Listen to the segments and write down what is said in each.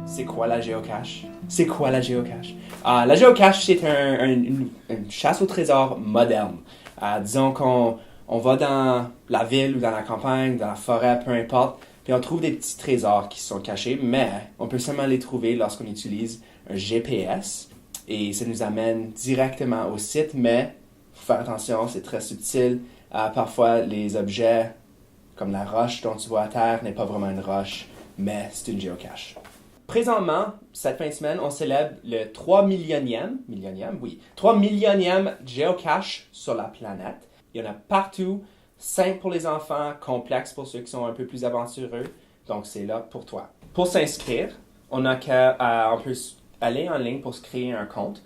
C'est quoi la géocache? C'est quoi la géocache? La géocache, c'est une chasse au trésor moderne. Disons qu'on va dans la ville ou dans la campagne, dans la forêt, peu importe, puis on trouve des petits trésors qui sont cachés, mais on peut seulement les trouver lorsqu'on utilise un GPS et ça nous amène directement au site, mais faut faire attention, c'est très subtil. Parfois, les objets, comme la roche dont tu vois à terre, n'est pas vraiment une roche, mais c'est une géocache. Présentement, cette fin de semaine, on célèbre le 3 millionième, 3 millionième géocache sur la planète. Il y en a partout, simple pour les enfants, complexe pour ceux qui sont un peu plus aventureux. Donc, c'est là pour toi. Pour s'inscrire, on peut aller en ligne pour se créer un compte.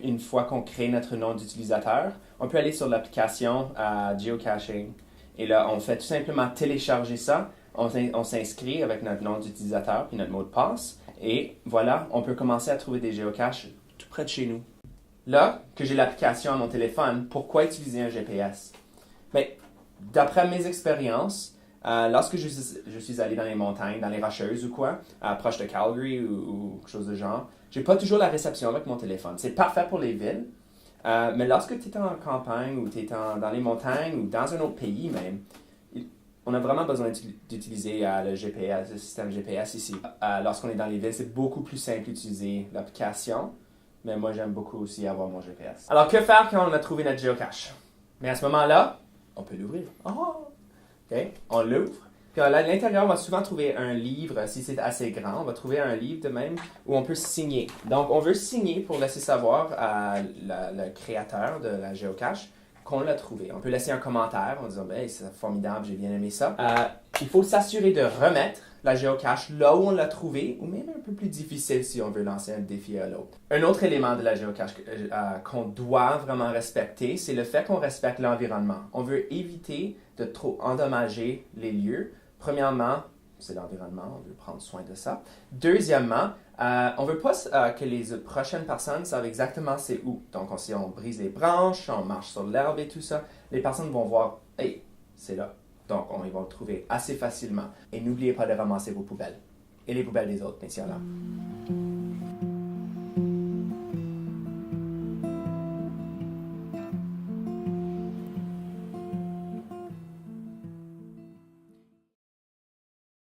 Une fois qu'on crée notre nom d'utilisateur, on peut aller sur l'application Geocaching. Et là, on fait tout simplement télécharger ça. On s'inscrit avec notre nom d'utilisateur puis notre mot de passe. Et voilà, on peut commencer à trouver des géocaches tout près de chez nous. Là, que j'ai l'application à mon téléphone, pourquoi utiliser un GPS? Bien, d'après mes expériences, lorsque je suis allé dans les montagnes, dans les Rocheuses ou quoi, proche de Calgary ou quelque chose de genre, j'ai pas toujours la réception avec mon téléphone. C'est parfait pour les villes, mais lorsque tu es en campagne ou tu es dans les montagnes ou dans un autre pays même, on a vraiment besoin d'utiliser le GPS, le système GPS ici. Lorsqu'on est dans les villes, c'est beaucoup plus simple d'utiliser l'application, mais moi j'aime beaucoup aussi avoir mon GPS. Alors que faire quand on a trouvé notre géocache? Mais à ce moment-là, on peut l'ouvrir. Okay. On l'ouvre. Puis à l'intérieur, on va souvent trouver un livre, si c'est assez grand, on va trouver un livre de même où on peut signer. Donc, on veut signer pour laisser savoir à le créateur de la géocache qu'on l'a trouvé. On peut laisser un commentaire en disant hey, « c'est formidable, j'ai bien aimé ça ». Il faut s'assurer de remettre la géocache là où on l'a trouvé, ou même un peu plus difficile si on veut lancer un défi à l'autre. Un autre élément de la géocache qu'on doit vraiment respecter, c'est le fait qu'on respecte l'environnement. On veut éviter de trop endommager les lieux. Premièrement, c'est l'environnement, on veut prendre soin de ça. Deuxièmement, on ne veut pas que les prochaines personnes savent exactement c'est où. Donc, si on brise les branches, on marche sur l'herbe et tout ça, les personnes vont voir, hey, c'est là. Donc, ils vont le trouver assez facilement. Et n'oubliez pas de ramasser vos poubelles. Et les poubelles des autres, bien sûr, là.